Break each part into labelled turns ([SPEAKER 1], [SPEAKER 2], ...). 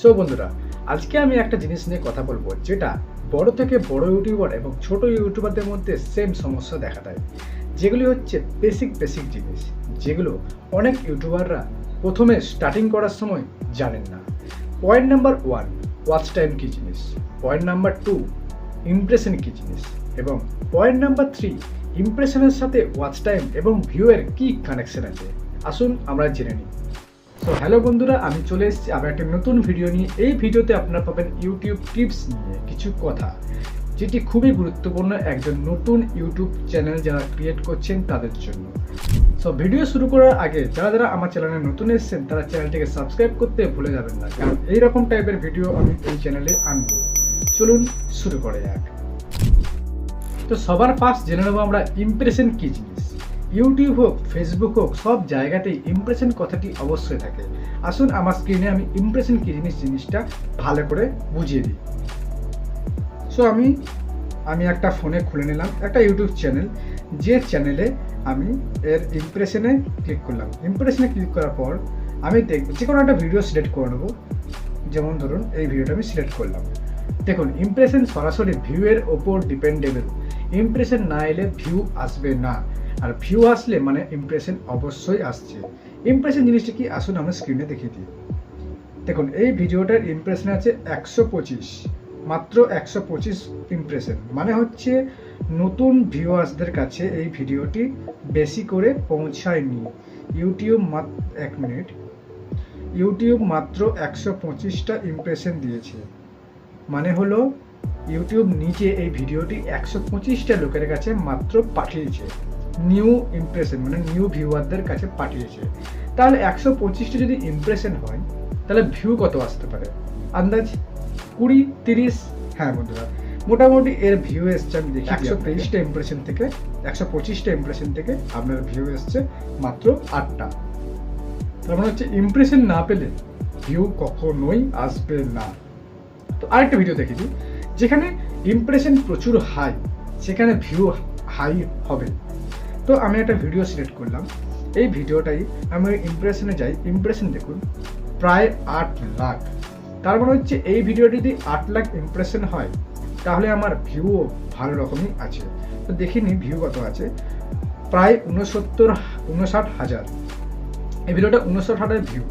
[SPEAKER 1] So বন্ধুরা, আজকে আমি একটা জিনিস নিয়ে কথা বলবো যেটা বড় থেকে বড় ইউটিউবার এবং ছোট ইউটিউবারদের মধ্যে সেম সমস্যা দেখা দেয়, যেগুলি হচ্ছে বেসিক জিনিস, যেগুলো অনেক ইউটিউবাররা প্রথমে স্টার্টিং করার সময় জানেন না। পয়েন্ট নাম্বার 1, ওয়াচ টাইম কী জিনিস। পয়েন্ট নাম্বার 2, ইমপ্রেশন কী জিনিস। এবং পয়েন্ট নাম্বার 3, ইমপ্রেশনের সাথে ওয়াচ টাইম এবং ভিউয়ের কী কানেকশন আছে। আসুন আমরা জেনে নিই। সো হ্যালো বন্ধুরা, আমি চলে এসেছি আবার একটা নতুন ভিডিও নিয়ে। এই ভিডিওতে আপনারা পাবেন ইউটিউব টিপস নিয়ে কিছু কথা, যেটি খুবই গুরুত্বপূর্ণ একজন নতুন ইউটিউব চ্যানেল যারা ক্রিয়েট করছেন তাদের জন্য। সো ভিডিও শুরু করার আগে যারা আমার চ্যানেলে নতুন এসেছেন তারা চ্যানেলটিকে সাবস্ক্রাইব করতে ভুলে যাবেন না, কারণ এইরকম টাইপের ভিডিও আমি এই চ্যানেলে আনবো। চলুন শুরু করা যাক। তো সবার ফার্স্ট জেনে নেবো আমরা ইমপ্রেশন কী জিনিস। ইউটিউব হোক, ফেসবুক হোক, সব জায়গাতেই ইমপ্রেশন কথাটি অবশ্যই থাকে। আসুন আমার স্ক্রিনে আমি ইমপ্রেশন কী জিনিসটা ভালো করে বুঝিয়ে দিই। সো আমি একটা ফোনে খুলে নিলাম একটা ইউটিউব চ্যানেল, যে চ্যানেলে আমি এর ইমপ্রেশনে ক্লিক করলাম। ইমপ্রেশনে ক্লিক করার পর আমি দেখব যে কোনো একটা ভিডিও সিলেক্ট করে নেবো। যেমন ধরুন এই ভিডিওটা আমি সিলেক্ট করলাম। দেখুন, ইমপ্রেশন সরাসরি ভিউয়ের ওপর ডিপেন্ডেবল। ইমপ্রেশন না এলে ভিউ আসবে না, আর ভিউ আসলে মানে ইমপ্রেশন অবশ্যই আসছে। ইমপ্রেশন জিনিসটা কি, আসুন আমরা স্ক্রিনে দেখিয়ে দিই। দেখুন, এই ভিডিওটার ইমপ্রেশন আছে 125, মাত্র 125 ইমপ্রেশন। মানে হচ্ছে নতুন ভিউয়ার্সদের কাছে এই ভিডিওটি বেশি করে পৌঁছায়নি। এক মিনিট, ইউটিউব মাত্র 125টা ইমপ্রেশন দিয়েছে। মানে হলো ইউটিউব নিজে এই ভিডিওটি 125টা লোকের কাছে মাত্র পাঠিয়েছে, নিউ ইমপ্রেশন মানে নিউ ভিউয়ারদের কাছে পাঠিয়েছে। তাহলে 125টা যদি ইমপ্রেশন হয় তাহলে ভিউ কত আসতে পারে? আন্দাজ 20-30। হ্যাঁ বন্ধুরা, মোটামুটি এর ভিউ এসছে, আমি দেখি 123টা ইমপ্রেশন থেকে 125টা ইমপ্রেশন থেকে আপনার ভিউ এসছে মাত্র 8টা। তার মানে হচ্ছে ইমপ্রেশন না পেলে ভিউ কখনোই আসবে না। তো আরেকটা ভিডিও দেখে দিই, যেখানে ইমপ্রেশন প্রচুর হাই, সেখানে ভিউ হাই হবে। তো আমি একটা ভিডিও সিলেক্ট করলাম, এই ভিডিওটাই আমি ইমপ্রেশনে যাই। ইমপ্রেশন দেখুন প্রায় 8 লাখ। তার মানে হচ্ছে এই ভিডিওটি যদি 8 লাখ ইমপ্রেশন হয় তাহলে আমার ভিউও ভালো রকমই আছে। তো দেখিনি ভিউ কত আছে, প্রায় 59,000। এই ভিডিওটা 59,000 ভিউ।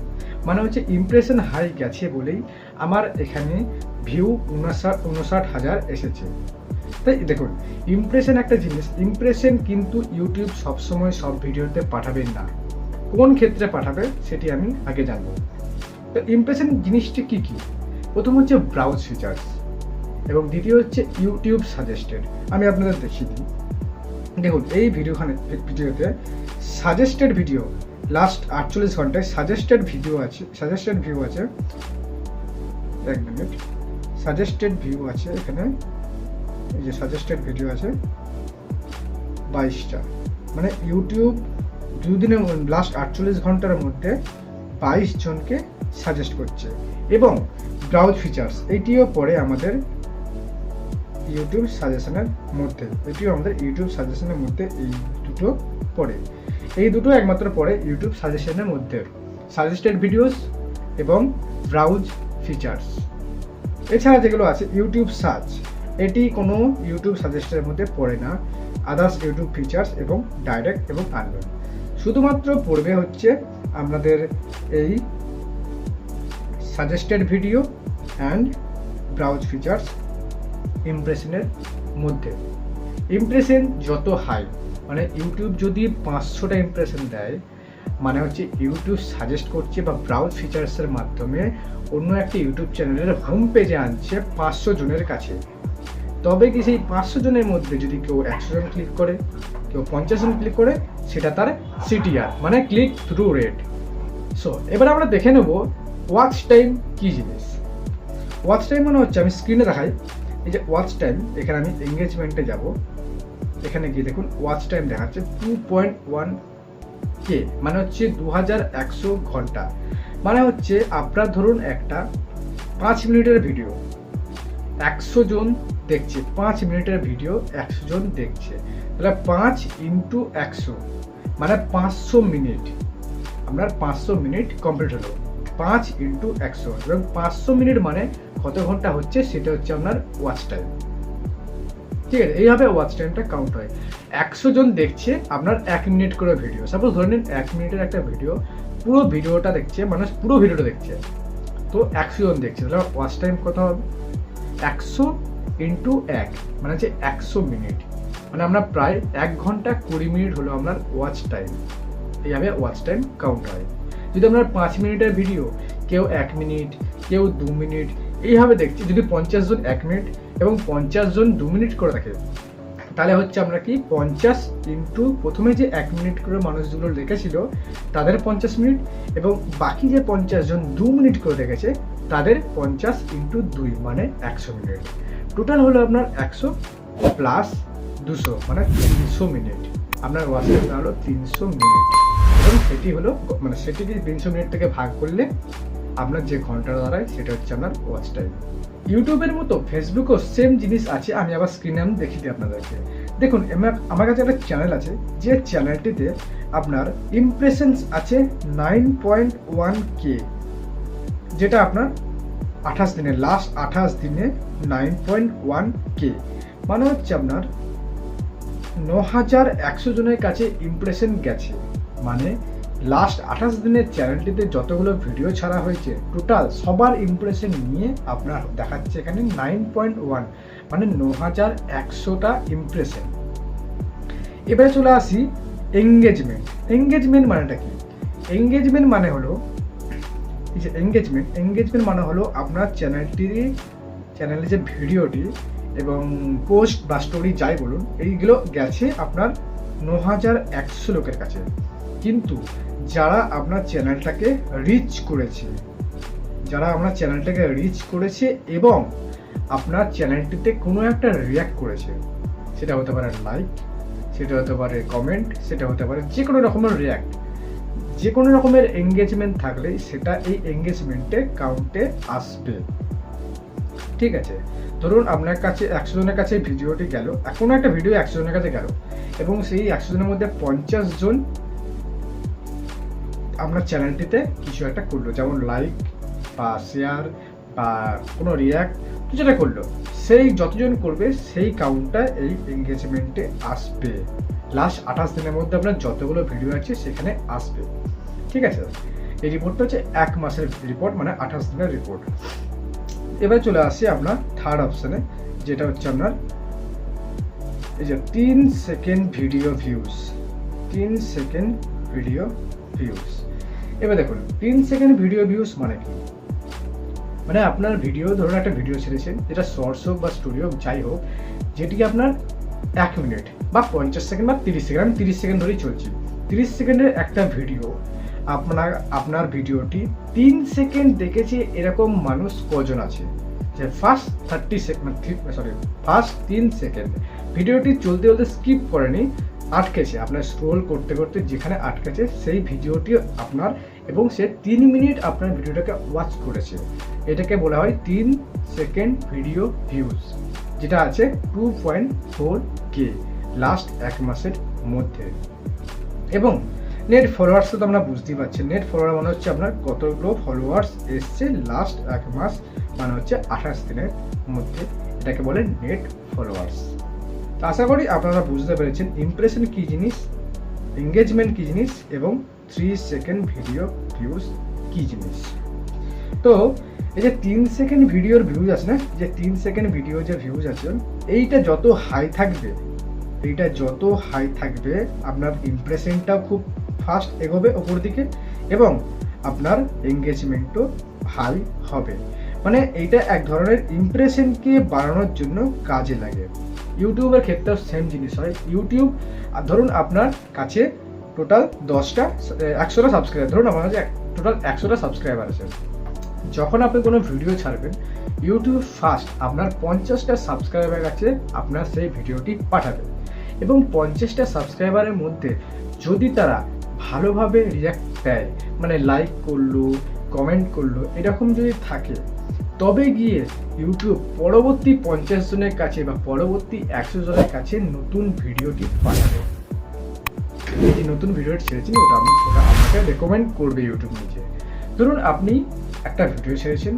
[SPEAKER 1] মানে হচ্ছে ইমপ্রেশন হাই গেছে বলেই আমার এখানে ভিউ 59,000 এসেছে। তাই দেখুন, ইমপ্রেশন একটা জিনিস, ইমপ্রেশন কিন্তু ইউটিউব সবসময় সব ভিডিওতে পাঠাবেন না। কোন ক্ষেত্রে পাঠাবে সেটি আমি আগে জানবো। তো ইমপ্রেশন জিনিসটি কি কি? প্রথম হচ্ছে ব্রাউজ ফিচার্স, এবং দ্বিতীয় হচ্ছে ইউটিউব সাজেস্টেড। আমি আপনাদের দেখিয়ে দিই। দেখুন, এই ভিডিওতে সাজেস্টেড ভিডিও লাস্ট 48 ঘন্টায় সাজেস্টেড ভিউ আছে। এক মিনিট, সাজেস্টেড ভিউ আছে এখানে, এই যে সাজেস্টেড ভিডিও আছে 22টা। মানে ইউটিউব দুদিনের লাস্ট 48 ঘন্টার মধ্যে 22 জনকে সাজেস্ট করছে। এবং ব্রাউজ ফিচার্স এটিও পড়ে আমাদের ইউটিউব সাজেশনের মধ্যে, এই দুটো পড়ে। এই দুটো একমাত্র পড়ে ইউটিউব সাজেশনের মধ্যে, সাজেস্টেড ভিডিওস এবং ব্রাউজ ফিচার্স। এছাড়া যেগুলো আছে ইউটিউব সার্চ, এটি কোনো ইউটিউব সাজেস্টের মধ্যে পড়ে না। আদার্স ইউটিউব ফিচার্স এবং ডাইরেক্ট এবং আননোন শুধুমাত্র পড়বে হচ্ছে আপনাদের এই suggested video and browse features ইমপ্রেশনের মধ্যে। ইমপ্রেশন যত হাই, মানে ইউটিউব যদি 500টা ইমপ্রেশন দেয়, মানে হচ্ছে ইউটিউব সাজেস্ট করছে বা ব্রাউজ ফিচার্সের মাধ্যমে অন্য একটা ইউটিউব চ্যানেলের হোম পেজে আনছে 500 জনের কাছে। তবে কি সেই 500 জনের মধ্যে যদি কেউ 100 জন ক্লিক করে, কেউ 50 জন ক্লিক করে, সেটা তার সিটিআর মানে ক্লিক থ্রু রেট। সো এবার আমরা দেখে নেব ওয়াচ টাইম কী জিনিস। ওয়াচ টাইম মানে হচ্ছে, আমি স্ক্রিনে দেখাই, এই যে ওয়াচ টাইম, এখানে আমি এঙ্গেজমেন্টে যাব। এখানে গিয়ে দেখুন ওয়াচ টাইম দেখাচ্ছে 2.1K, মানে হচ্ছে 2100 ঘন্টা। মানে হচ্ছে আপনার ধরুন একটা 5 মিনিটের ভিডিও 100 জন দেখছে, 5 মিনিটের ভিডিও 100 জন দেখছে, তাহলে 5 × 100 মানে 500 মিনিট। আপনার 500 মিনিট কমপ্লিট হলো। 5x100 এবং 500 মিনিট মানে কত ঘন্টা হচ্ছে সেটা হচ্ছে আপনার ওয়াচ টাইম। ঠিক আছে, এইভাবে ওয়াচ টাইমটা কাউন্ট হয়। 100 জন দেখছে আপনার 1 মিনিট করে ভিডিও, সাপোজ ধরে নিন 1 মিনিটের একটা ভিডিও, পুরো ভিডিওটা দেখছে, মানুষ পুরো ভিডিওটা দেখছে, তো 100 জন দেখছে, তাহলে ওয়াচ টাইম কত হবে? 100 ইন্টু 1 মানে হচ্ছে 100 মিনিট, মানে আমরা প্রায় 1 ঘন্টা 20 মিনিট হলো আপনার ওয়াচ টাইম। এইভাবে ওয়াচ টাইম কাউন্ট হয়। যদি আপনার 5 মিনিটের ভিডিও, কেউ 1 মিনিট, কেউ 2 মিনিট এইভাবে দেখছি, যদি 50 জন 1 মিনিট এবং 50 জন 2 মিনিট করে দেখে, তাহলে হচ্ছে আমরা কি 50 ইন্টু প্রথমে যে 1 মিনিট করে মানুষগুলো দেখেছিল তাদের 50 মিনিট এবং বাকি যে 50 জন 2 মিনিট করে দেখেছে তাদের 50 ইন্টু 2 মানে 100 মিনিট। টোটাল হলো আপনার 100 প্লাস 200 মানে 300 মিনিট। আপনার ওয়াচ টাইম হলো 300 মিনিট এবং সেটি হলো মানে সেটিকে 300 মিনিট থেকে ভাগ করলে আপনার যে ঘন্টাটা দাঁড়ায় সেটা হচ্ছে আপনার ওয়াচ টাইম। ইউটিউবের মতো ফেসবুকও সেম জিনিস আছে, আমি আবার স্ক্রিনে আমি দেখিয়ে দিই আপনাদেরকে। দেখুন আমার কাছে একটা চ্যানেল আছে, যে চ্যানেলটিতে আপনার ইমপ্রেশনস আছে 9.1K, যেটা আপনার 28 দিনে, লাস্ট 28 দিনে 9.1K মানে হচ্ছে আপনার 9100 জনের কাছে ইমপ্রেশন গেছে। মানে লাস্ট 28 দিনের চ্যানেলটিতে যতগুলো ভিডিও ছাড়া হয়েছে টোটাল সবার ইমপ্রেশন নিয়ে আপনার দেখাচ্ছে এখানে 9.1 মানে 9100টা ইমপ্রেশন। এবারে চলে আসি এঙ্গেজমেন্ট। এঙ্গেজমেন্ট মানেটা কি? এঙ্গেজমেন্ট মানে হলো এই যে এঙ্গেজমেন্ট মানে হলো আপনার চ্যানেলে যে ভিডিওটি এবং পোস্ট বা স্টোরি যাই বলুন, এইগুলো গেছে আপনার 9100 লোকের কাছে, কিন্তু যারা আপনার চ্যানেলটাকে রিচ করেছে এবং আপনার চ্যানেলটিতে কোনো একটা রিঅ্যাক্ট করেছে, সেটা হতে পারে লাইক, সেটা হতে পারে কমেন্ট, সেটা হতে পারে যে কোনো রকমের রিঅ্যাক্ট, যে কোনো রকমের এঙ্গেজমেন্ট থাকলেই সেটা এই এঙ্গেজমেন্টে কাউন্টে আসবে। ঠিক আছে, ধরুন আপনার কাছে 100 জনের কাছে ভিডিওটি গেল, কোনো একটা ভিডিও 100 জনের কাছে গেল এবং সেই 100 জনের মধ্যে 50 জন আপনার চ্যানেলটিতে কিছু একটা করলো, যেমন লাইক বা শেয়ার বা কোনো রিঅ্যাক্ট যেটা করলো, সেই যতজন করবে সেই কাউন্টটা এই এঙ্গেজমেন্টে আসবে। লাস্ট 28 দিনের মধ্যে আপনার যতগুলো ভিডিও আছে সেখানে আসবে। ঠিক আছে, এই রিপোর্টটা হচ্ছে 1 মাসের রিপোর্ট, মানে 28 দিনের রিপোর্ট। এবার চলে আসি আপনার থার্ড অপশানে, যেটা হচ্ছে আপনার এই যে 3 second video views. 3 second video views. এবার দেখুন 3 সেকেন্ড ভিডিও ভিউজ মানে কি? মানে আপনার ভিডিও, ধরুন একটা ভিডিও ছেড়েছেন, যেটা শর্টস হোক বা স্টোরি হোক যাই হোক, যেটি আপনার 1 মিনিট বা 50 সেকেন্ড বা 30 সেকেন্ড, আমি 30 সেকেন্ড ধরেই চলছি, 30 সেকেন্ডের একটা ভিডিও, আপনার ভিডিওটি 3 সেকেন্ড দেখেছে এরকম মানুষ কজন আছে? যে ফার্স্ট 3 সেকেন্ড ভিডিওটি চলতে চলতে স্কিপ করেনি, আটকেছে, আপনার স্ক্রোল করতে করতে যেখানে আটকেছে সেই ভিডিওটি আপনার, এবং সে 3 মিনিট আপনার ভিডিওটাকে ওয়াচ করেছে, এটাকে বলা হয় 3 সেকেন্ড ভিডিও ভিউজ, যেটা আছে 2.4K লাস্ট 1 মাসের মধ্যে। এবং নেট ফলোয়ার্স তো আমরা বুঝতেই পারছি, নেট ফলোয়ার মানে হচ্ছে আপনার কতগুলো ফলোয়ার্স এসছে লাস্ট 1 মাস, মানে হচ্ছে 28 দিনের মধ্যে, এটাকে বলে নেট ফলোয়ার্স। আশা করি আপনারা বুঝতে পেরেছেন ইমপ্রেশন কী জিনিস, এঙ্গেজমেন্ট কী জিনিস এবং 3 সেকেন্ড ভিডিও ভিউজ কী জিনিস। তো এই যে 3 সেকেন্ড ভিডিওর ভিউজ আছে না, যে 3 সেকেন্ড ভিডিও যে ভিউজ আছে, এইটা যত হাই থাকবে আপনার ইমপ্রেশনটাও খুব ফাস্ট এগোবে ওপর দিকে এবং আপনার এঙ্গেজমেন্টও হাই হবে। মানে এইটা এক ধরনের ইমপ্রেশনকে বাড়ানোর জন্য কাজে লাগে। ইউটিউবের ক্ষেত্রেও সেম জিনিস হয়। ইউটিউব ধরুন আপনার কাছে টোটাল 100টা সাবস্ক্রাইবার, ধরুন আমার কাছে টোটাল 100টা সাবস্ক্রাইবার আছে। যখন আপনি কোনো ভিডিও ছাড়বেন, ইউটিউব ফার্স্ট আপনার 50টা সাবস্ক্রাইবার কাছে আপনার সেই ভিডিওটি পাঠাবে এবং 50টা সাবস্ক্রাইবারের মধ্যে যদি তারা ভালোভাবে রিঅ্যাক্ট দেয়, মানে লাইক করলো, কমেন্ট করলো, এরকম যদি থাকে, তবে গিয়ে ইউটিউব পরবর্তী 50 জনের কাছে বা পরবর্তী 100 জনের কাছে নতুন ভিডিওটি পাঠাবে। এই যে নতুন ভিডিওটি ছেড়েছি ওটা আমাকে রেকমেন্ড করবে ইউটিউব নিজে। ধরুন আপনি একটা ভিডিও ছেড়েছেন,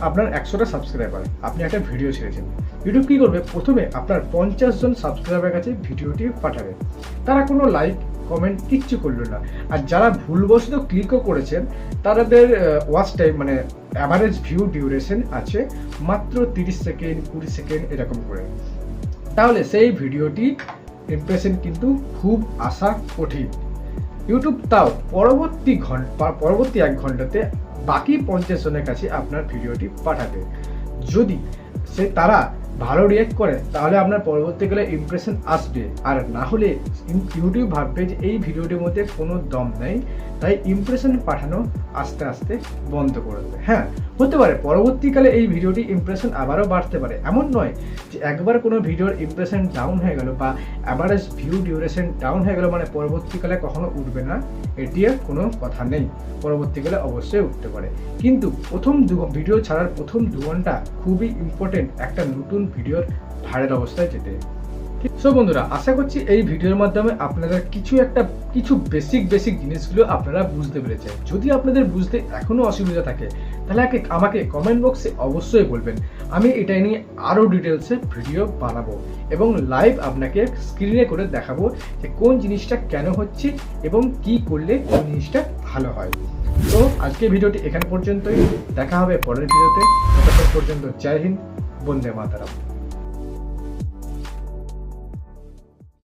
[SPEAKER 1] আপনার 100টা সাবস্ক্রাইবার, আপনি একটা ভিডিও ছেড়েছেন। ইউটিউব কী করবে, প্রথমে আপনার 50 জন সাবস্ক্রাইবার কাছে ভিডিওটি পাঠাবে। তারা কোনো লাইক কমেন্ট কিচ্ছু করলো না। আর যারা ভুলবশত ক্লিকও করেছেন তাদের ওয়াচ টাইম মানে অ্যাভারেজ ভিউ ডিউরেশন আছে মাত্র 30 সেকেন্ড 20 সেকেন্ড এরকম করে। তাহলে সেই ভিডিওটি ইমপ্রেশন কিন্তু খুব আশা কঠিন। ইউটিউব তাও পরবর্তী 1 ঘন্টাতে বাকি 50 জনের কাছে আপনার ভিডিওটি পাঠাবে। যদি তারা ভালো রিঅ্যাক্ট করে তাহলে আপনার পরবর্তীকালে ইমপ্রেশন আসবে, আর না হলে ইউটিউব ভাববে যে এই ভিডিওটির মধ্যে কোনো দম নেই, তাই ইমপ্রেশন পাঠানো আস্তে আস্তে বন্ধ করে দেবে। হ্যাঁ, হতে পারে পরবর্তীকালে এই ভিডিওটি ইমপ্রেশন আবারও বাড়তে পারে। এমন নয় যে একবার কোনো ভিডিওর ইমপ্রেশন ডাউন হয়ে গেল বা অ্যাভারেজ ভিউ ডিউরেশন ডাউন হয়ে গেল মানে পরবর্তীকালে কখনো উঠবে না, এটি আর কোনো কথা নেই। পরবর্তীকালে অবশ্যই উঠতে পারে, কিন্তু ভিডিও ছাড়ার প্রথম 2 ঘন্টা খুবই ইম্পর্টেন্ট একটা নতুন ভিডিওর ভাইরাল অবস্থায় যেতে। সো বন্ধুরা, আশা করছি এই ভিডিওর মাধ্যমে আপনাদের কিছু বেসিক জিনিসগুলো আপনারা বুঝতে পেরেছেন। যদি আপনাদের বুঝতে এখনো অসুবিধা থাকে তাহলে আমাকে কমেন্ট বক্সে অবশ্যই বলবেন। আমি এটা নিয়ে আরও ডিটেলসে ভিডিও বানাবো এবং লাইভ আপনাকে স্ক্রিনে করে দেখাবো যে কোন জিনিসটা কেন হচ্ছে এবং কি করলে কোন জিনিসটা ভালো হয়। তো আজকে ভিডিওটি এখান পর্যন্তই, দেখা হবে পরের ভিডিওতে। ততক্ষণ পর্যন্ত জয় হিন্দ, বন্দে মাতরম।